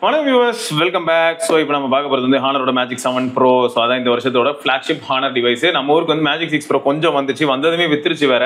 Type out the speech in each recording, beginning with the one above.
வணக்கம் viewers, welcome back. So இப்போ நம்ம பார்க்க போகிறது வந்து ஹானரோட மேஜிக் 7 ப்ரோ. ஸோ அதான் இந்த வருஷத்தோட ஃப்ளாக்ஷிப் ஹானர் டிவைஸ். நம்ம ஊருக்கு வந்து மேஜிக் 6 ப்ரோ கொஞ்சம் வந்துச்சு, வந்ததுமே வித்துருச்சு வேற.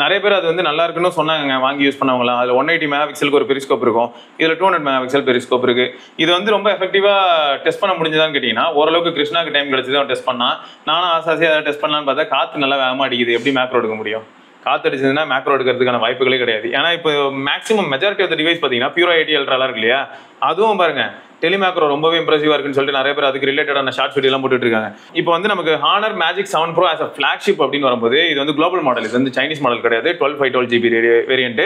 நிறைய பேர் அது வந்து நல்லா இருக்குன்னு சொன்னாங்க வாங்கி யூஸ் பண்ணவங்களாம். அதில் 180 மெகா பிக்சலுக்கு ஒரு பெரிஸ்கோப் இருக்கும், இதில் 200 மெகா பிக்சல் பெரிஸ்கோப் இருக்கு. இது வந்து ரொம்ப எஃபெக்டிவாக டெஸ்ட் பண்ண முடிஞ்சதான்னு கேட்டிங்கன்னா, ஓரளவுக்கு கிருஷ்ணாக்கு டைம் கிடைச்சது அவன் டெஸ்ட் பண்ணான். நானும் ஆசாசியாக அதை டெஸ்ட் பண்ணலான்னு பார்த்தா காற்று நல்லா வேகமாக அடிக்குது, எப்படி மேக்ரோ எடுக்க முடியும்? காத்தடிச்சதுன்னா மேக்ரோ எடுக்கிறதுக்கான வாய்ப்புகளே கிடையாது. ஏன்னா இப்போ maximum majority of the device பார்த்தீங்கன்னா பியூரா 80 அல்ட்ராலாம் இருக்கு இல்லையா, அதுவும் பாருங்க டெலிமேக்ரோ ரொம்பவே இம்ப்ரெசிவா இருக்குன்னு சொல்லிட்டு நிறைய பேர் அதுக்கு ரிலேட்டடான ஷார்ட்ஸ் வீடியோலாம் போட்டுட்டு இருக்காங்க. இப்போ வந்து நமக்கு Honor Magic 7 Pro as a flagship அப்படின்னு வரும்போது இது வந்து குளோபல் மாடல், இது வந்து சைனீஸ் மாடல் கிடையாது, 12/12 GB வேரியன்ட்.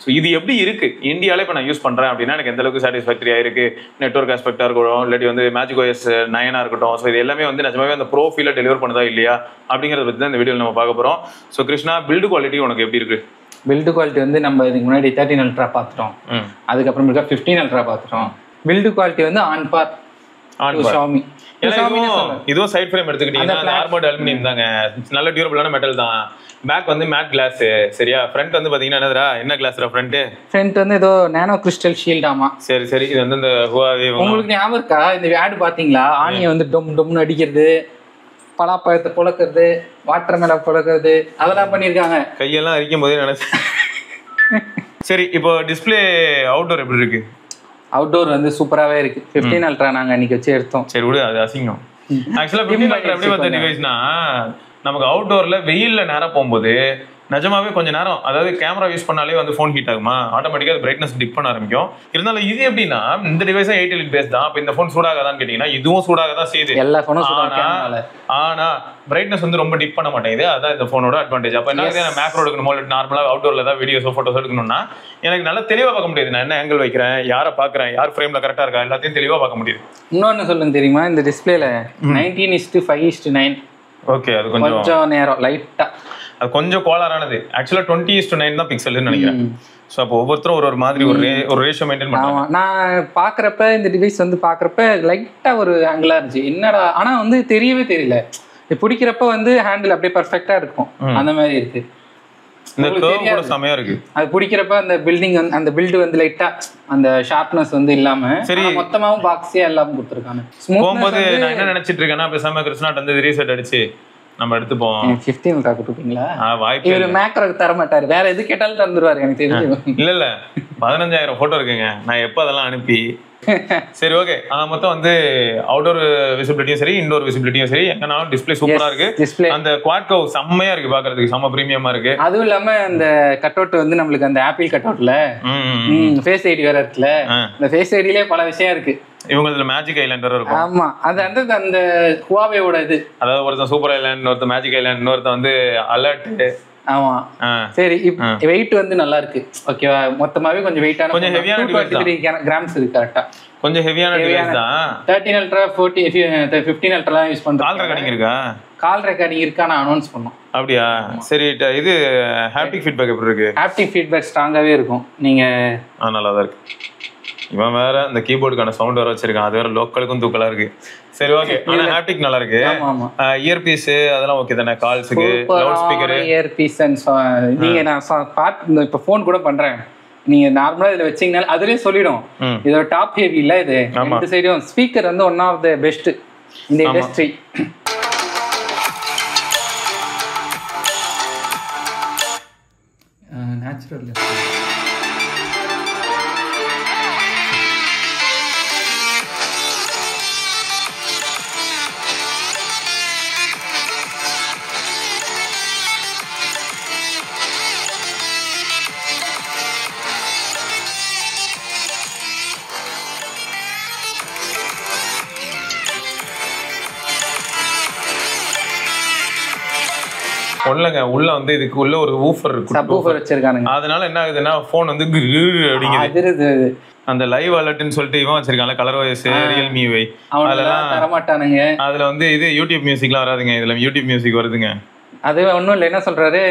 ஸோ இது எப்படி இருக்கு இந்தியாவில இப்போ நான் யூஸ் பண்றேன் அப்படின்னா எனக்கு எந்த அளவுக்கு சாட்டிஸ்ஃபேக்டரியா இருக்கு, நெட்வொர்க் ஆஸ்பெக்டா இருக்கட்டும், இல்லாட்டி வந்து மேஜிக் OS 9 இருக்கட்டும். ஸோ இது எல்லாமே வந்து நிஜமாவே அந்த ப்ரோ ஃபீல டெலிவர் பண்ணுதா இல்லையா அப்படிங்கிறத பத்தி தான் இந்த வீடியோவில் நம்ம பார்க்க போறோம். ஸோ கிருஷ்ணா, பில்டு குவாலிட்டி உனக்கு எப்படி இருக்கு? பில்டு குவாலிட்டி வந்து நம்ம இதுக்கு முன்னாடி 13 அல்ட்ரா பார்த்துட்டோம், அதுக்கப்புறம் 15 அல்ட்ரா பார்த்துட்டோம். பில்டு குவாலிட்டி வந்து ஆன் பார் ஷாமி. இதுவும் சைட் ஃப்ரேம் எடுத்துக்கிட்டீங்கன்னா ஆர்மர்ட் அலுமினியம் தாங்க, நல்ல டியூரபிளான மெட்டல் தான். பேக் வந்து மேட் கிளாஸ், சரியா? ஃப்ரண்ட் வந்து பாத்தீங்கன்னா என்னதுடா, என்ன கிளாஸ்ரா ஃப்ரண்ட் வந்து ஏதோ நானோ கிறிஸ்டல் ஷீல்ட். ஆமா, சரி சரி. இது வந்து இந்த ஹுவாவே. உங்களுக்கு ஞாபகம் இருக்கா இந்த ஆட் பாத்தீங்களா? ஆணியை வந்து டொம் டொம்னு அடிக்கிறது, பலாப்பழத்தை புழக்கிறது, வாட்டர் மேல புழக்கிறது, அதெல்லாம் பண்ணிருக்காங்க. கையெல்லாம் அரிக்கும் போதே நினைச்சு. சரி, இப்போ டிஸ்பிளே அவுட்டோர் எப்படி இருக்கு? அவுட்டோர் வந்து சூப்பராகவே இருக்கு. 15 அல்ட்ரா நாங்கள் அன்னைக்கு வச்சு எடுத்தோம். சரி விடு, அது அசிங்கம். ஆக்சுவலாக 15 அல்ட்ரா எப்படி பார்த்த டிவைஸ்னா, நமக்கு அவுட்டோர்ல வெயில்ல நேரம் போகும்போது நிஜமாவே கொஞ்சம் நேரம், அதாவது கேமரா யூஸ் பண்ணாலே வந்து ஃபோன் ஹீட் ஆகுமா, ஆட்டோமேட்டிக்காக அது பிரைட்னஸ் டிப் பண்ண ஆரம்பிக்கும். இருந்தாலும் இது எப்படின்னா, இந்த டிவைஸா 8 எலிட் பேஸ் தான். அப்போ இந்த ஃபோன் சூடாகாதான்னு கேட்டீங்கன்னா இதுவும் சூடாக தான் செய்யுது. எல்லா ஃபோனும் ஆனா பிரைட்னஸ் வந்து ரொம்ப டிப் பண்ண மாட்டேங்குது. அதான் இந்த ஃபோனோட அட்வான்டேஜ். அப்போ என்ன, மேக்ரோ எடுக்கணுமோ இல்லை நார்மலாக அவுட்டோர்ல ஏதாவது வீடியோஸோ ஃபோட்டோஸோ எடுக்கணும்னா எனக்கு நல்லா தெளிவாக பார்க்க முடியுது. நான் என்ன ஆங்கிள் வைக்கிறேன், யாரை பார்க்குறேன், யார் ஃப்ரேம்ல கரெக்டாக இருக்கா, எல்லாத்தையும் தெளிவாக பார்க்க முடியுது. இன்னொன்று சொல்லுங்க தெரியுமா, இந்த டிஸ்பிளேல 19:5:9. ஓகே, அது கொஞ்சம் நேரம் லைட்டா அது கொஞ்சம் கோளாறானது. ஆக்சுவலா 20:9 தான் பிக்சல்னு நினைக்கிறேன். ஸோ அப்போ ஒவ்வொருத்தரும் ஒரு மாதிரி ஒரு ரேஷியோ மெயின்டைன் பண்ணுவாங்க. நான் பார்க்குறப்ப இந்த டிவைஸ் வந்து பார்க்குறப்ப லைட்டாக ஒரு ஆங்கிளாக இருந்துச்சு, என்னடா. ஆனால் வந்து தெரியவே தெரியல. பிடிக்கிறப்ப வந்து ஹேண்டில் அப்படியே பர்ஃபெக்டாக இருக்கும், அந்த மாதிரி இருக்கு. இந்த கர்வ் கூட செமையா இருக்கு. அது பிடிக்கிறப்ப அந்த பில்டிங் வந்து அந்த பில்டு வந்து லைட்டா அந்த ஷார்ப்னஸ் வந்து இல்லாம சரி மொத்தமாவும் பாக்ஸே எல்லாம் கொடுத்துருக்காங்க. போகும்போது நான் என்ன நினைச்சிட்டு இருக்கேன்னா, பேசாம கிருஷ்ணாட் வந்து ரீசெட் அடிச்சு நம்ம எடுத்துப்போம். 15 கொடுப்பீங்களா? வாய்ப்பு இவரு மேக்ரோக்கு தர மாட்டாரு, வேற எது கேட்டாலும் தந்துருவாரு எனக்கு தெரிஞ்சு. இல்ல 15,000 போட்டோ இருக்குங்க, நான் எப்போ அதெல்லாம் அனுப்பி. சரி ஓகே. மொத்தம் வந்து அவுட்டோர் விசிபிலிட்டியும் சரி, இன்டோர் விசிபிலிட்டியும் சரி, எங்கனாலும் டிஸ்பிளே சூப்பரா இருக்கு. அந்த குவாட் கவ் செம்மையா இருக்கு, பாக்குறதுக்கு செம்ம பிரீமியமா இருக்கு. அதுவும் இல்லாம அந்த கட் அவுட் வந்து நம்மளுக்கு அந்த ஆப்பிள் கட் அவுட்ல ஃபேஸ் ஐடி வேற இருக்குல்ல, இந்த ஃபேஸ் ஐடியிலே பல விஷயம் இருக்கு. இவங்க மேஜிக் ஐலாண்ட் இருக்கும். ஆமா, அது அந்த ஹுவாவேவோட இது. அதாவது ஒருத்தன் சூப்பர் ஐலாண்ட், ஒருத்தன் மேஜிக் ஐலாண்ட், இன்னொருத்தன் வந்து அலர்ட். ஆமா சரி. வெயிட் வந்து நல்லா இருக்கு, ஓகேவா? மொத்தமாவே கொஞ்சம் வெயிட்டான, கொஞ்சம் ஹெவியான 223 கிராம்ஸ் இருக்கு. கரெக்ட்டா கொஞ்சம் ஹெவியான டிவைஸ் தான். 13 அல்ட்ரா 15 அல்ட்ரா யூஸ் பண்றேன். கால் ரெக்கார்டிங் இருக்கா? கால் ரெக்கார்டிங் இருக்கா, நான் அனௌன்ஸ் பண்ணோம். அப்படியா? சரி. இது ஹாப்டிக் ஃபீட்பேக் எப்படி இருக்கு? ஹாப்டிக் ஃபீட்பேக் ஸ்ட்ராங்காவே இருக்கும். நீங்க நல்லா தான் இருக்கு. இவன் வேற இந்த கீபோர்டுக்கான சவுண்ட் வர வச்சிருக்கான், அது வேற லோக்கலுக்கும் தூக்கலா இருக்கு. சரி ஓகே. ஆனா ஹாப்டிக் நல்லா இருக்கு. இயர் பீஸ் அதெல்லாம் ஓகே தானே? கால்ஸ்க்கு loud speaker, ear piece and நீங்க நான் இப்ப ஃபோன் கூட பண்றேன், நீங்க நார்மலா இதுல வச்சீங்கனால அதுலயே சொல்லிடும் இதோட டாப் ஹெவி இல்ல. இது இந்த சைடும் ஸ்பீக்கர் வந்து ஒன் ஆஃப் த பெஸ்ட் இந்த இண்டஸ்ட்ரி. நேச்சுரல் ஒண்ணுங்க. உள்ள வந்து இதுக்கு உள்ள ஒரு ஊஃபர் இருக்கு, சப்வூஃபர் வச்சிருக்கானுங்க. அதனால என்ன ஆகுதுன்னா ஃபோன் வந்து அப்படிங்குது. அந்த லைவ் அலர்ட்னு சொல்லிட்டு இவன் வச்சிருக்காங்க, கலர் வாய்ஸ், ரியல்மி வை, அதெல்லாம் தர மாட்டானுங்க. அதுல வந்து இது யூடியூப் மியூசிக்லாம் வராதுங்க, இதுல யூடியூப் மியூசிக் வருதுங்க. அது ஒன்றும் இல்லை. என்ன சொல்றாரு,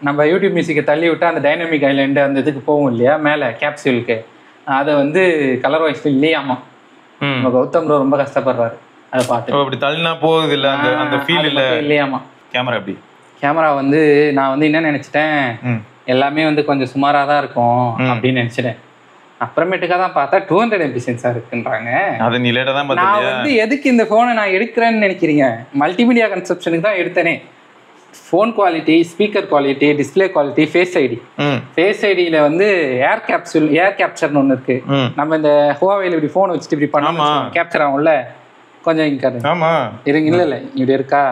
நம்ம யூடியூப் மியூசிக்கை தள்ளி விட்டா அந்த டைனமிக் ஐலாண்டு அந்த இதுக்கு போகும் இல்லையா, மேலே கேப்சூலுக்கு, அதை வந்து கலர் வாய்ஸ் இல்லையாமா. நம்ம கௌதம் ப்ரோ ரொம்ப கஷ்டப்படுறாரு அதை பார்த்து. அப்படி தள்ளினா போகுது இல்லை, அந்த ஃபீல் இல்லை இல்லையாமா. கேமரா எப்படி? கேமரா வந்து நான் வந்து என்ன நினைச்சிட்டேன், எல்லாமே வந்து கொஞ்சம் சுமாராக தான் இருக்கும் அப்படின்னு நினைச்சிட்டேன். அப்புறமேட்டுக்கா தான் பார்த்தா 200 MP சென்சார் இருக்குன்றாங்க. அதை நீ லேட்டா தான் நான் பார்த்தியா? வந்து எதுக்கு இந்த ஃபோனை நான் எடுக்கிறேன்னு நினைக்கிறீங்க? மல்டிமீடியா கன்செப்ஷனுக்கு தான் எடுத்தேனே. Phone quality, speaker quality, display quality, face ID. Face ஐடியில் வந்து ஏர் கேப்சர்னு ஒன்று இருக்கு. நம்ம இந்த ஹுவாவேல இப்படி ஃபோன் வச்சுட்டு இப்படி பண்ணாம கேப்சர் ஆகும்ல, கொஞ்சம் இங்கே இருங்க. இல்லை இப்படி இருக்கா,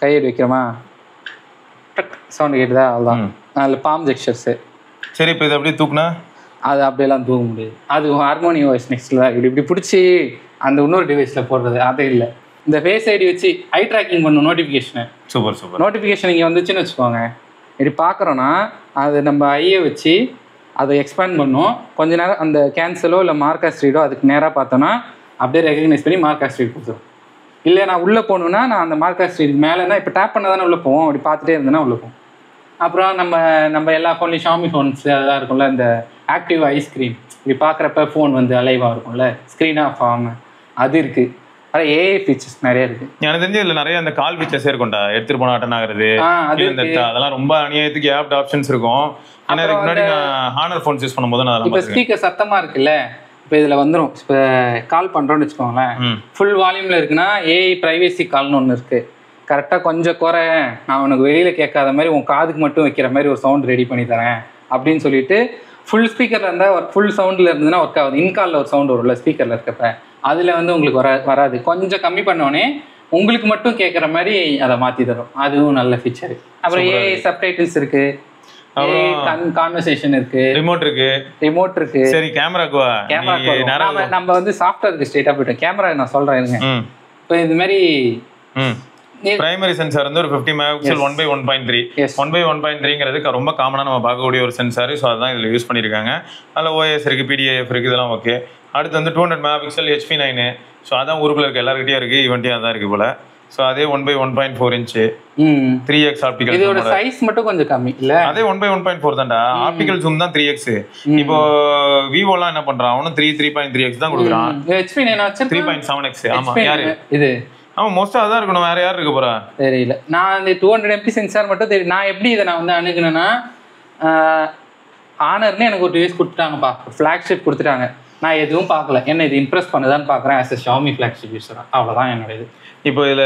கையெடு வைக்கிறோமா, சவுண்டு கேட்டுதா, அவ்வளோதான். அதில் பாம் ஜெக்சர்ஸு. சரி, இப்போ இது அப்படியே தூக்குனா அது அப்படியெல்லாம் தூக்க முடியாது. அது ஹார்மோனி ஓஎஸ் நெக்ஸ்ட்ல தான் இப்படி பிடிச்சி அந்த இன்னொரு டிவைஸில் போடுறது. அது இல்லை, இந்த ஃபேஸ் ஐடி வச்சு ஐ ட்ராக்கிங் பண்ணும் நோட்டிஃபிகேஷனை. சூப்பர் நோட்டிஃபிகேஷன் இங்கே வந்துச்சுன்னு வச்சுக்கோங்க, இப்படி பார்க்குறோன்னா அது நம்ம ஐயை வச்சு அதை எக்ஸ்பேண்ட் பண்ணும். கொஞ்ச நேரம் அந்த கேன்சலோ இல்லை மார்க்கா ஸ்ட்ரீடோ அதுக்கு நேராக பார்த்தோன்னா அப்படியே ரெகக்னைஸ் பண்ணி மார்க்கா ஸ்ட்ரீட் கொடுத்துரும். இல்லை நான் உள்ளே போகணுன்னா நான் அந்த மார்க்கா ஸ்ட்ரீட் மேலேனா இப்போ டேப் பண்ண தானே உள்ளே போவோம், அப்படி பார்த்துட்டே இருந்தேன்னா உள்ளே போவோம். அப்புறம் நம்ம எல்லா ஃபோன்லேயும் ஷாமி ஃபோன்ஸ் அதெல்லாம் இருக்கும்ல, இந்த ஆக்டிவ் ஐஸ்கிரீன் இப்படி பார்க்குறப்ப ஃபோன் வந்து அலைவாக இருக்கும்ல, ஸ்க்ரீன் ஆஃப் ஆகாமல், அது இருக்குது. அதான் ஏஐ ஃபீச்சர்ஸ் நிறைய இருக்குது. எனக்கு தெரிஞ்சு இதில் நிறைய அந்த கால் ஃபீச்சர்ஸே இருக்கும்டா, எடுத்துகிட்டு போனால் அட்டன் ஆகுறது, அதெல்லாம் ரொம்ப அநியாயத்துக்கு ஆப்ட் ஆப்ஷன்ஸ் இருக்கும். ஆனால் இதுக்கு முன்னாடி நான் ஹானர் ஃபோன்ஸ் யூஸ் பண்ணும்போது நான் இப்போ ஸ்பீக்கர் சத்தமாக இருக்குல்ல, இப்போ இதில் வந்துடும். இப்போ கால் பண்ணுறோன்னு வச்சுக்கோங்களேன், ஃபுல் வால்யூமில் இருக்குன்னா ஏஐ ப்ரைவேசி கால்னு ஒன்று இருக்குது. கரெக்டாக கொஞ்சம் குறை, நான் உனக்கு வெளியில் கேட்காத மாதிரி உன் காதுக்கு மட்டும் வைக்கிற மாதிரி ஒரு சவுண்ட் ரெடி பண்ணி தரேன் அப்படின்னு சொல்லிட்டு ஃபுல் ஸ்பீக்கரில் இருந்தால் ஃபுல் சவுண்டில் இருந்ததுன்னா ஒர்க் ஆகுது. இன்காலில் ஒரு சவுண்ட் வரும்ல ஸ்பீக்கரில் இருக்கப்ப, அதில் வந்து உங்களுக்கு வராது. கொஞ்சம் கம்மி பண்ணோடனே உங்களுக்கு மட்டும் கேட்குற மாதிரி அதை மாற்றி தரும். அதுவும் நல்ல ஃபீச்சர். அப்புறம் ஏஐ சப்டைட்டில்ஸ் இருக்குது, கான்வர்சேஷன் இருக்கு, ரிமோட் இருக்கு. சரி, கேமராக்கு நம்ம வந்து சாஃப்ட்வேருக்கு ஸ்ட்ரெயிட்டா போயிட்டோம். கேமரா நான் சொல்றேன் இருங்க. இப்போ இது மாதிரி பிரைமரி சென்சார் வந்து ஒரு 50 மெகாபிக்சல் 1/1.3. 1/1.3ங்கிறது ரொம்ப காமனாக நம்ம பார்க்கக்கூடிய ஒரு சென்சார். ஸோ அதுதான் இதில் யூஸ் பண்ணியிருக்காங்க. அதில் ஓஎஸ் இருக்குது, பிடிஏஎஃப் இருக்குது, இதெல்லாம் ஓகே. அடுத்து வந்து 200 மெகாபிக்சல் HP9. ஸோ அதான் ஊருக்குள்ள இருக்க எல்லாருக்கிட்டையும் இருக்குது, ஈவெண்ட்டையும் அதான் இருக்குது போல. ஸோ அதே 1/1.4 இன்ச்சு 3x ஆப்டிகல். இதோட சைஸ் மட்டும் கொஞ்சம் கம்மி இல்ல, அதே 1/1.4 தான்டா. ஆப்டிகல் ஜூம் தான் 3x. இப்போ விவோலாம் என்ன பண்றான், அவனும் 3.3x தான் கொடுக்குறான். HP9 வச்சு 3.7x. ஆமா, யாரு இது? ஆமா, மோஸ்டா அதான் இருக்கணும். வேற யார் இருக்க போறா தெரியல. நான் இந்த 200 MP சென்சார் மட்டும் தெரியும். நான் எப்படி இதை நான் வந்து அணுகுனேன்னா, ஆனர்னு எனக்கு ஒரு டிவைஸ் கொடுத்துட்டாங்கப்பா, ஃபிளாக்ஷிப் கொடுத்துட்டாங்க. நான் எதுவும் பார்க்கல, என்ன இது இம்ப்ரெஸ் பண்ணுதான்னு பார்க்குறேன். As a Xiaomi flagship user, அவ்வளோதான் என்னோட இது. இப்போ இதில்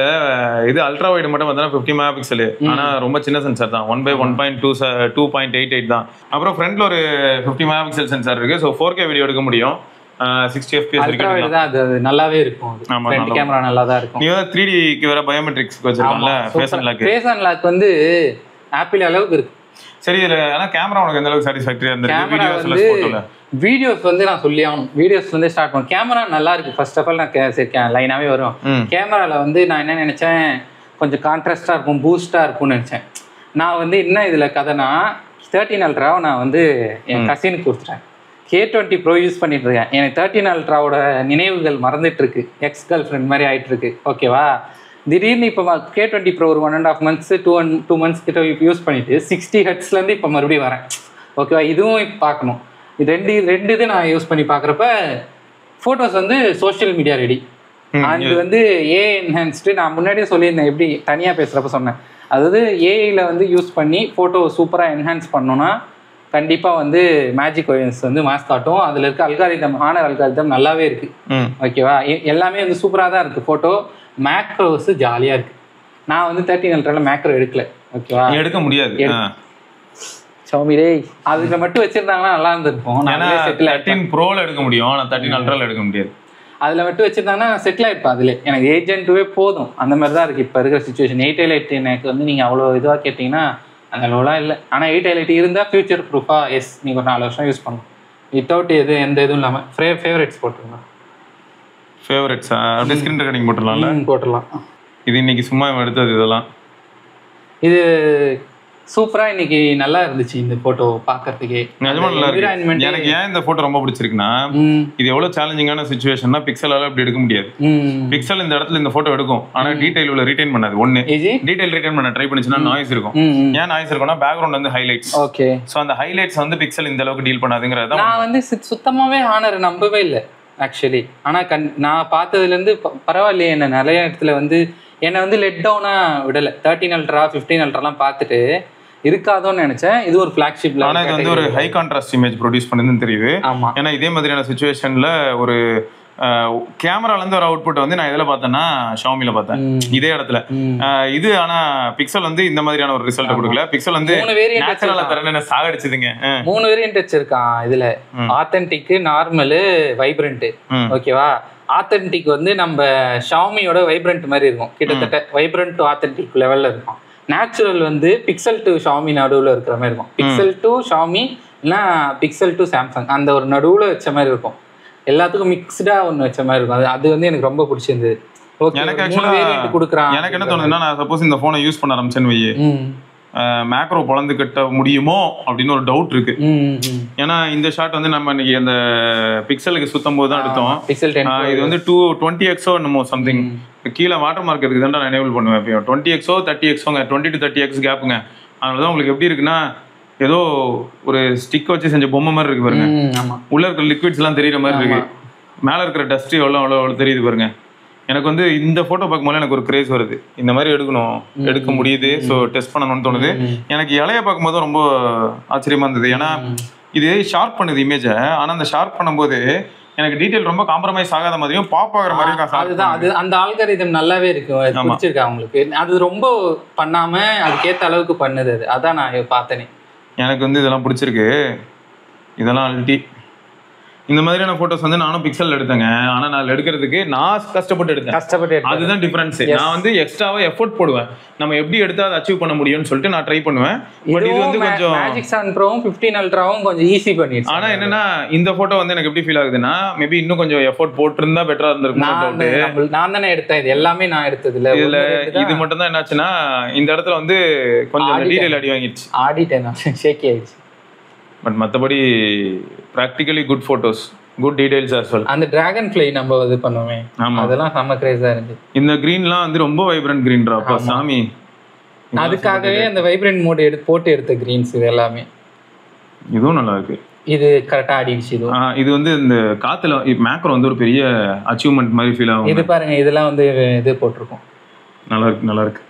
இது அல்ட்ரா வைடு மட்டும் பார்த்தோன்னா 50 மெகாபிக்சல். ஆனால் ரொம்ப சின்ன சென்சார் தான், 1/1.2.88 தான். அப்புறம் ஃப்ரண்ட்ல ஒரு 50 மெகாபிக்சல் சென்சார் இருக்கு. ஸோ 4K வீடியோ எடுக்க முடியும், 60 FPS வரைக்கும். அது நல்லாவே இருக்கும். ஃப்ரண்ட் கேமரா நல்லா தான் இருக்கும். நீ 3Dக்கு வேற பயோமெட்ரிக்ஸ் வச்சிருக்காங்கல்ல, ஃபேஸ் அன்லாக் வந்து ஆப்பிள் அளவுக்கு இருக்கு. சரி, இதுல ஆனா கேமரா உனக்கு எந்த அளவுக்கு சாட்டிஸ்ஃபேக்டரியா இருந்துச்சு? வீடியோஸ் வந்து நான் சொல்லி ஆகணும். வீடியோஸ் வந்து ஸ்டார்ட் பண்ணும். கேமரா நல்லா இருக்கு. ஃபர்ஸ்ட் ஆஃப் ஆல் நான் லைனாவே வரும். கேமரால வந்து நான் என்ன நினைச்சேன், கொஞ்சம் கான்ட்ராஸ்டா இருக்கும், பூஸ்டா இருக்கும்னு நினைச்சேன். நான் வந்து என்ன இதுல கதைனா, 13 அல்ட்ராவை நான் வந்து என் கசினுக்கு கொடுத்துட்டேன். K20 Pro யூஸ் பண்ணிட்டு இருக்கேன். எனக்கு 13 அல்ட்ராவோட நினைவுகள் மறந்துட்டு இருக்கு, எக்ஸ் கேர்ள் ஃப்ரெண்ட் மாதிரி ஆயிட்டு இருக்கு. ஓகேவா? திடீர்னு இப்போ K20 Pro ஒரு 1.5 months 2 months கிட்ட யூஸ் பண்ணிட்டு 60 ஹெர்ட்ஸ்லேருந்து இப்போ மறுபடியும் வரேன். ஓகேவா? இதுவும் இப்போ பார்க்கணும். ரெண்டு இது நான் யூஸ் பண்ணி பார்க்குறப்ப ஃபோட்டோஸ் வந்து சோஷியல் மீடியா ரெடி. அது வந்து ஏஐ என்ஹான்ஸ்டு. நான் முன்னாடியே சொல்லியிருந்தேன், எப்படி தனியாக பேசுகிறப்ப சொன்னேன். அதாவது ஏஐயில் வந்து யூஸ் பண்ணி ஃபோட்டோ சூப்பராக என்ஹான்ஸ் பண்ணோன்னா கண்டிப்பாக வந்து மேஜிக் OS வந்து மாஸ் காட்டும். அதில் இருக்க அல்காரிதம், ஹானர் அல்காரிதம் நல்லாவே இருக்குது. ஓகேவா? எல்லாமே வந்து சூப்பராக தான் இருக்குது. ஃபோட்டோ மேக்ரோஸ் ஜாலியாக இருக்குது. நான் வந்து 13 அல்ட்ராவில் மேக்ரோ எடுக்கல. ஓகேவா? எடுக்க முடியாது. ஷாமி அதுல மட்டும் வச்சிருந்தாங்கன்னா நல்லா இருந்திருக்கும். 13 ப்ரோல எடுக்க முடியும், ஆனால் 13 அல்ட்ராவில் எடுக்க முடியாது. அதில் மட்டும் வச்சிருந்தாங்கன்னா செட்டில் ஆகிருப்பேன். அதில் எனக்கு 8gen2 போதும். அந்த மாதிரி தான் இருக்குது இப்போ இருக்கிற சுச்சுவேஷன். 8i8 எனக்கு வந்து நீங்கள் அவ்வளோ இதுவாக கேட்டிங்கன்னா அந்த அளவுலாம் இல்லை. ஆனால் 8i8 இருந்தால் ஃபியூச்சர் ப்ரூஃபாக எஸ் நீங்கள் ஒரு 4 வருஷம் யூஸ் பண்ணணும். வித்தவுட் எந்த இதுவும் இல்லாமல் ஃபேவரட்ஸ் போட்டுருங்க. ஃபேவரட்ஸா? அப்படியே ஸ்க்ரீன் ரெக்கார்டிங் போட்டுடலாம். இது இன்னைக்கு சும்மா எடுத்தது. இதெல்லாம் இது சூப்பரா இன்னைக்கு நல்லா இருந்துச்சு இந்த போட்டோ பாக்கிறதுக்கே. நிஜமா நல்லா இருக்கு. எனக்கு ஏன் இந்த போட்டோ ரொம்ப பிடிச்சிருக்குன்னா, இது எவ்வளவு சேலஞ்சிங்கான சிச்சுவேஷன்னா பிக்சலால அப்படி எடுக்க முடியாது. பிக்சல் இந்த இடத்துல இந்த போட்டோ எடுக்கும், ஆனா டீடைல் உள்ள ரீடைன் பண்ணாது. ஒண்ணு டீடைல் ரீடைன் பண்ண ட்ரை பண்ணிச்சுன்னா நாய்ஸ் இருக்கும். ஏன் நாய்ஸ் இருக்கும்னா பேக்ரவுண்ட் வந்து ஹைலைட்ஸ். ஓகே, சோ அந்த ஹைலைட்ஸ் வந்து பிக்சல் இந்த அளவுக்கு டீல் பண்ணாதுங்கறத நான் வந்து சுத்தமாவே ஹானர் நம்பவே இல்லை ஆக்சுவலி. ஆனா நான் பார்த்ததுல இருந்து பரவாயில்லையே, என்ன நிறைய இடத்துல வந்து என்னை வந்து லெட் டவுனா விடலை. 13 அல்ட்ரா 15 அல்ட்ராலாம் பார்த்துட்டு இருக்காதோன்னு நினைச்சேன். இது ஒரு ஃபிளாக்ஷிப்ல. ஆனா இது வந்து ஒரு ஹை கான்ட்ராஸ்ட் இமேஜ் ப்ரொடியூஸ் பண்ணுதுன்னு தெரியுது. ஆமா, ஏன்னா இதே மாதிரியான சுச்சுவேஷன்ல ஒரு கேமரால இருந்து ஒரு அவுட்புட் வந்து நான் எதுல பார்த்தேன்னா ஷாமில பார்த்தேன் இதே இடத்துல. இது ஆனா பிக்சல் வந்து இந்த மாதிரியான ஒரு ரிசல்ட் கொடுக்கல. பிக்சல் வந்து நேச்சுரலா தரேன்னு சாகடிச்சதுங்க. 3 வேரியன்ட் வச்சிருக்கான் இதுல. Authentic, normal, vibrant. ஓகேவா? ஆத்தென்டிக் வந்து நம்ம ஷாமியோட வைப்ரண்ட் மாதிரி இருக்கும், கிட்டத்தட்ட வைப்ரண்ட் டு ஆத்தென்டிக் லெவல்ல இருக்கும். நேச்சுரல் வந்து பிக்சல் டு ஷாமி நடுவில் இருக்கிற மாதிரி இருக்கும். பிக்சல் டு ஷாமி இல்லைன்னா பிக்சல் டு சாம்சங் அந்த ஒரு நடுவில் வச்ச மாதிரி இருக்கும். எல்லாத்துக்கும் மிக்ஸ்டா ஒன்று வச்ச மாதிரி இருக்கும். அது வந்து எனக்கு ரொம்ப பிடிச்சிருந்தது. எனக்கு என்ன தோணுதுன்னா, நான் சப்போஸ் இந்த போனை யூஸ் பண்ண ஆரம்பிச்சேன்னு வையே, மேக்ரோ பொழந்து கட்ட முடியுமோ அப்படின்னு ஒரு டவுட் இருக்கு. ஏன்னா இந்த ஷாட் வந்து நம்ம இன்னைக்கு அந்த பிக்சலுக்கு சுத்தம் போது தான் எடுத்தோம். இது வந்து 20x என்னமோ சம்திங் கீழே வாட்டர் மார்க் இருக்கு தான் நான் எனேபிள் பண்ணுவேன். 20x 30x 20 to 30x கேப்புங்க. அதனாலதான் உங்களுக்கு எப்படி இருக்குன்னா ஏதோ ஒரு ஸ்டிக் வச்சு செஞ்ச பொம்மை மாதிரி இருக்கு பாருங்க. உள்ள இருக்கிற லிக்விட்ஸ் எல்லாம் தெரியுற மாதிரி இருக்கு. மேல இருக்கிற டஸ்ட் எவ்வளவு தெரியுது பாருங்க. எனக்கு வந்து இந்த போட்டோ பார்க்கும்போது எனக்கு ஒரு கிரேஸ் வருது, இந்த மாதிரி எடுக்க முடியுது, ஸோ டெஸ்ட் பண்ணணும்னு தோணுது. எனக்கு இலைய பார்க்கும்போது ரொம்ப ஆச்சரியமா இருந்தது. ஏன்னா இது ஷார்ப் பண்ணுது இமேஜை. ஆனா அந்த ஷார்ப் பண்ணும்போது எனக்கு டீடைல் ரொம்ப காம்ப்ரமைஸ் ஆகாத மாதிரியும் பாப் ஆகிற மாதிரியும். அதுதான் அது அந்த ஆல்காரிதம் நல்லாவே இருக்கு, பிடிச்சிருக்கு அவங்களுக்கு. அது ரொம்ப பண்ணாம அதுக்கேற்ற அளவுக்கு பண்ணுது. அதான் நான் பார்த்தேனே. எனக்கு வந்து இதெல்லாம் பிடிச்சிருக்கு. இதெல்லாம் அல்டி. இந்த மாதிரியான போட்டோஸ் வந்து நானும் பிக்சல் எடுத்தேங்க. ஆனா நான் எடுக்கிறதுக்கு நான் கஷ்டப்பட்டு எடுத்தேன். அதுதான் டிஃபரன்ஸ். நான் வந்து எக்ஸ்ட்ராவா எஃபோர்ட் போடுவேன், நம்ம எப்படி எடுத்தா அதை அச்சீவ் பண்ண முடியும்னு சொல்லிட்டு நான் ட்ரை பண்ணுவேன். பட் இது வந்து கொஞ்சம் மேஜிக் 7 ப்ரோவும் 15 அல்ட்ராவும் கொஞ்சம் ஈஸி பண்ணிடுச்சு. ஆனா என்னன்னா இந்த போட்டோ வந்து எனக்கு எப்படி ஃபீல் ஆகுதுன்னா, மேபி இன்னும் கொஞ்சம் எஃபோர்ட் போட்டிருந்தா பெட்டரா இருந்திருக்கும். நான் தானே எடுத்தேன், இது எல்லாமே நான் எடுத்தது இல்ல. இதுல இது மட்டும் தான் என்னாச்சுன்னா இந்த இடத்துல வந்து கொஞ்சம் டீடைல் அடி வாங்கிடுச்சு, ஆடிட்டேன், ஷேக்கி ஆயிடுச்சு. பட் மற்றபடி practically good photos, good details as well. அந்த டிராகன் ஃப்ளை நம்ம இது பண்ணுவோமே, அதெல்லாம் செம்ம கிரேஸா இருந்துச்சு. இந்த கிரீன்லாம் வந்து ரொம்ப வைப்ரண்ட் கிரீன் ட்ராப்பா சாமி. அதுக்காகவே அந்த வைப்ரண்ட் மோட் போட்டு எடுத்த கிரீன்ஸ் இது எல்லாமே. இதுவும் நல்லா இருக்கு. இது கரெக்டா ஆடிடுச்சு. இது வந்து இந்த காத்துல மேக்ரோ வந்து ஒரு பெரிய அச்சீவ்மெண்ட் மாதிரி ஃபீல் ஆகும். இது பாருங்க, இதெல்லாம் வந்து இது போட்டிருக்கோம். நல்லா இருக்கு, நல்லா இருக்கு.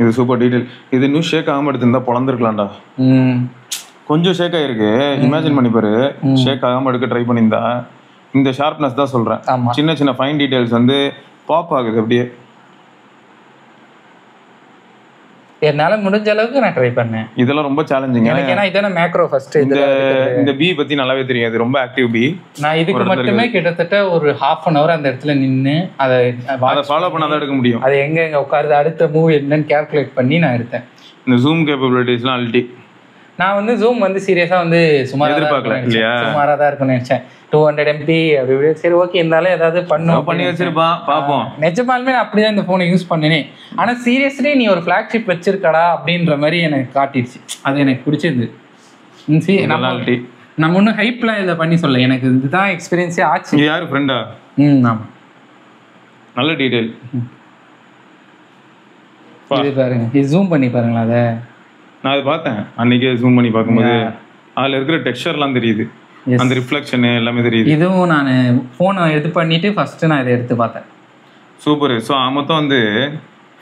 இது சூப்பர் டீடைல். இது இன்னும் ஷேக் ஆகாம எடுத்திருந்தா பொழந்திருக்கலாம்டா. கொஞ்சம் ஷேக் ஆயிருக்கு, இமேஜின் பண்ணி பாரு. ஷேக் ஆகாம எடுக்க ட்ரை பண்ணியிருந்தா. இந்த ஷார்ப்னஸ் தான் சொல்றேன். சின்ன சின்ன ஃபைன் டீடைல்ஸ் வந்து பாப் ஆகுது அப்படியே. என்னால முடிஞ்ச அளவுக்கு நான் ட்ரை பண்ணேன். இதெல்லாம் ரொம்ப சேலஞ்சிங் எனக்கு. ஏன்னா இதான மேக்ரோ ஃபர்ஸ்ட். இந்த பி பத்தி நல்லாவே தெரியாது, ரொம்ப ஆக்டிவ் பி. நான் இதுக்கு மட்டுமே கிட்டத்தட்ட ஒரு 1/2 hour அந்த இடத்துல நின்று அதை ஃபாலோ பண்ணாதான் எடுக்க முடியும். அது எங்க உட்காருது, அடுத்த மூவ் என்னன்னு கால்குலேட் பண்ணி நான் எடுத்தேன். இந்த ஜூம் கேப்பபிலிட்டிஸ்லாம் அல்டி. நான் வந்து ஜூம் வந்து சீரியஸா வந்து சுமாரா தான் இருக்கும்னு நினைச்சேன். 200 MP அப்படி. சரி ஓகே, இருந்தாலும் ஏதாவது பண்ணி வச்சிருப்பான் பார்ப்போம். நிஜமாலுமே நான் அப்படிதான் இந்த போனை யூஸ் பண்ணினே. ஆனா சீரியஸ்லி நீ ஒரு ஃபிளாக்ஷிப் வச்சிருக்கடா அப்படின்ற மாதிரி எனக்கு காட்டிடுச்சு. அது எனக்கு பிடிச்சிருந்து. நம்ம ஒன்றும் ஹைப்லாம் இதை பண்ணி சொல்ல, எனக்கு இதுதான் எக்ஸ்பீரியன்ஸே ஆச்சு. யாரு ஃப்ரெண்டா? ஆமா, நல்ல டீடைல். இது பாருங்க, இது ஜூம் பண்ணி பாருங்களா. அதை நான் அதை பார்த்தேன் அன்னைக்கே. ஜூம் பண்ணி பார்க்கும்போது அதில் இருக்கிற டெக்ஸ்சர்லாம் தெரியுது, அந்த ரிஃப்ளெக்ஷன் எல்லாமே தெரியுது. இதுவும் நான் ஃபோனை இது பண்ணிட்டு ஃபர்ஸ்ட் நான் இதை எடுத்து பார்த்தேன். சூப்பர். ஸோ மொத்தம் வந்து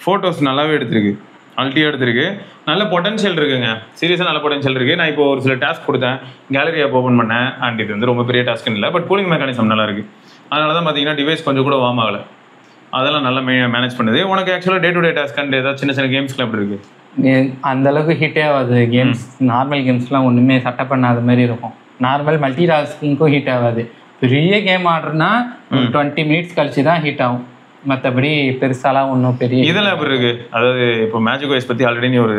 ஃபோட்டோஸ் நல்லாவே எடுத்திருக்கு, அல்ட்டியாக எடுத்திருக்கு. நல்ல பொட்டன்ஷியல் இருக்குங்க, சீரியஸாக நல்ல பொட்டன்ஷியல் இருக்குது. நான் இப்போ ஒரு சில டாஸ்க் கொடுத்தேன், கேலரி ஆப் ஓப்பன் பண்ணேன். அண்ட் இது வந்து ரொம்ப பெரிய டாஸ்க்குன்னு இல்லை, பட் கூலிங் மெக்கானிசம் நல்லா இருக்குது. அதனால தான் பார்த்தீங்கன்னா டிவைஸ் கொஞ்சம் கூட வார்ம் ஆகலை. அதெல்லாம் நல்லா மேனேஜ் பண்ணுது. உனக்கு ஆக்சுவலாக day to day task and ஏதாவது சின்ன சின்ன கேம்ஸ்லாம் எப்படி இருக்குது? அந்த அளவுக்கு ஹீட்டே ஆகாது. கேம்ஸ் நார்மல் கேம்ஸ்லாம் ஒன்றுமே சட்டை பண்ணாத மாதிரி இருக்கும். நார்மல் மல்டி டாஸ்கிங்க்கும் ஹீட் ஆகாது. பெரிய கேம் ஆடுறதுனா 20 minutes கழிச்சு தான் ஹீட் ஆகும். மற்றபடி பெருசாலாம் ஒன்றும் பெரிய இதெல்லாம் எப்படி இருக்கு? அதாவது இப்போ மேஜிக் வாய்ஸ் பற்றி ஆல்ரெடி நீ ஒரு